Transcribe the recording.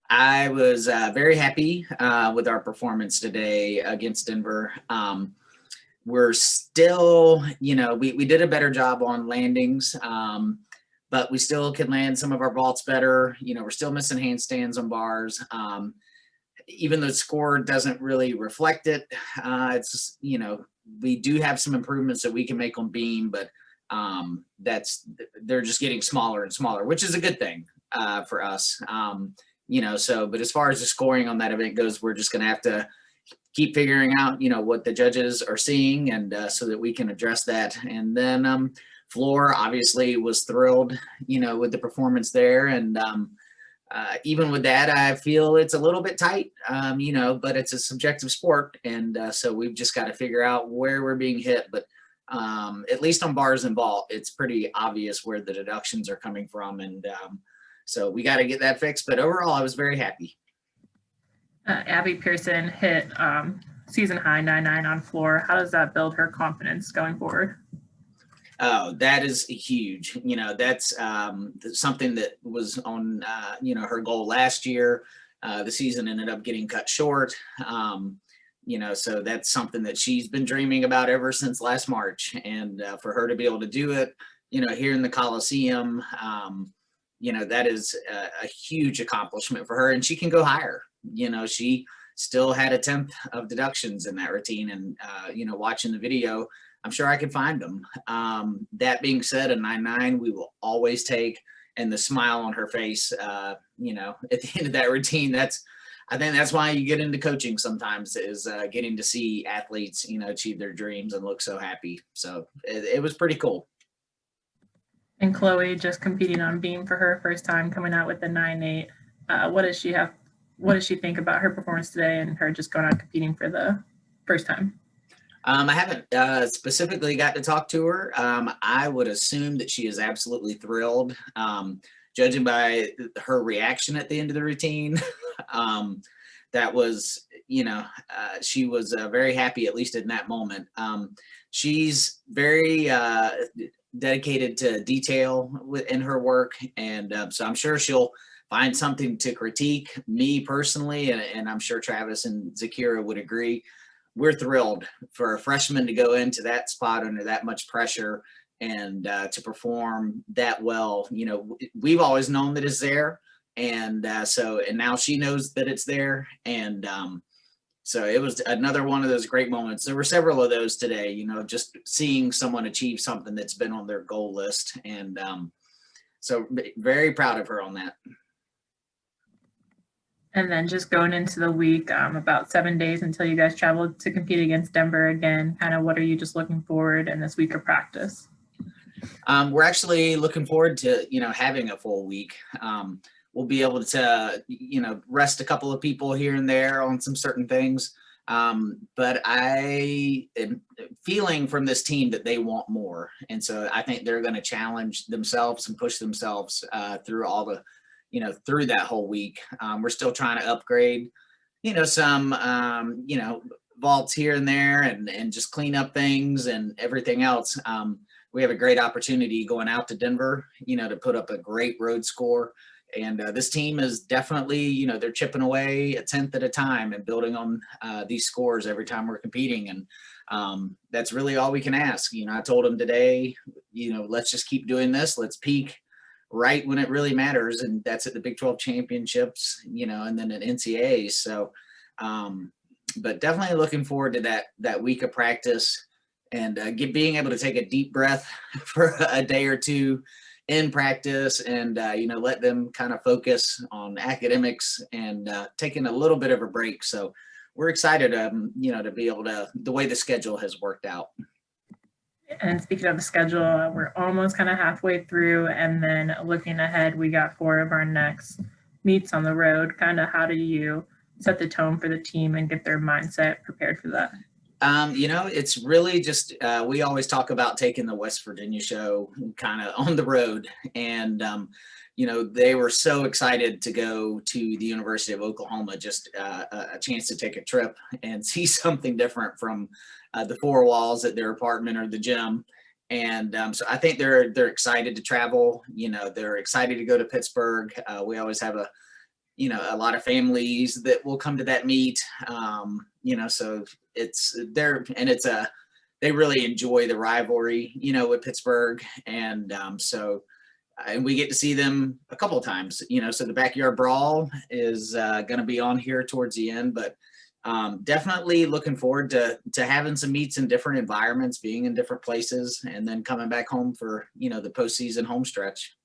I was very happy with our performance today against Denver. We're still, we did a better job on landings, but we still can land some of our vaults better. We're still missing handstands on bars. Even though the score doesn't really reflect it, it's, we do have some improvements that we can make on beam, but they're just getting smaller and smaller, which is a good thing for us. But as far as the scoring on that event goes, we're just going to have to keep figuring out, what the judges are seeing, and so that we can address that. And then Floor obviously was thrilled, with the performance there. And even with that, I feel it's a little bit tight, but it's a subjective sport. And so we've just got to figure out where we're being hit. But at least on bars and vault, it's pretty obvious where the deductions are coming from. And so we got to get that fixed. But overall, I was very happy. Abby Pearson hit season high 9.9 on floor. How does that build her confidence going forward? Oh, that is huge. That's something that was on, her goal last year. The season ended up getting cut short. So that's something that she's been dreaming about ever since last March. And for her to be able to do it, here in the Coliseum, that is a huge accomplishment for her, and she can go higher. She still had a 10th of deductions in that routine, and watching the video, I'm sure I can find them. That being said, a 9.9 we will always take, and the smile on her face, at the end of that routine, I think that's why you get into coaching sometimes, is getting to see athletes, achieve their dreams and look so happy. So it was pretty cool. And Chloe just competing on beam for her first time, coming out with the 9.8. What does she have? What does she think about her performance today and her just going out competing for the first time? I haven't specifically got to talk to her. I would assume that she is absolutely thrilled, judging by her reaction at the end of the routine. That was, she was very happy, at least in that moment. She's very dedicated to detail in her work, and so I'm sure she'll find something to critique me personally, and I'm sure Travis and Zakira would agree. We're thrilled for a freshman to go into that spot under that much pressure and to perform that well. We've always known that it's there, and now she knows that it's there, and so it was another one of those great moments. There were several of those today, just seeing someone achieve something that's been on their goal list, and so very proud of her on that. And then just going into the week, about 7 days until you guys travel to compete against Denver again. Kind of what are you just looking forward in this week of practice? We're actually looking forward to, having a full week. We'll be able to, rest a couple of people here and there on some certain things. But I am feeling from this team that they want more. And so I think they're going to challenge themselves and push themselves through all the, through that whole week. We're still trying to upgrade, some, vaults here and there, and just clean up things and everything else. We have a great opportunity going out to Denver, to put up a great road score. And this team is definitely, they're chipping away a 10th at a time and building on these scores every time we're competing. And that's really all we can ask. I told them today, let's just keep doing this. Let's peak right when it really matters. And that's at the Big 12 championships, and then at NCAAs. So, but definitely looking forward to that week of practice and being able to take a deep breath for a day or two in practice, and let them kind of focus on academics and taking a little bit of a break. So we're excited, to be able to, the way the schedule has worked out. And speaking of the schedule, we're almost kind of halfway through, and then looking ahead, we got 4 of our next meets on the road. Kind of how do you set the tone for the team and get their mindset prepared for that? It's really just, we always talk about taking the West Virginia show kind of on the road. And, they were so excited to go to the University of Oklahoma, just a chance to take a trip and see something different from the 4 walls at their apartment or the gym. And so I think they're excited to travel. They're excited to go to Pittsburgh. We always have you know, a lot of families that will come to that meet. You know, so it's there, and they really enjoy the rivalry, you know, with Pittsburgh, and and we get to see them a couple of times, you know. So the backyard brawl is going to be on here towards the end, but definitely looking forward to having some meets in different environments, being in different places, and then coming back home for, you know, the postseason home stretch.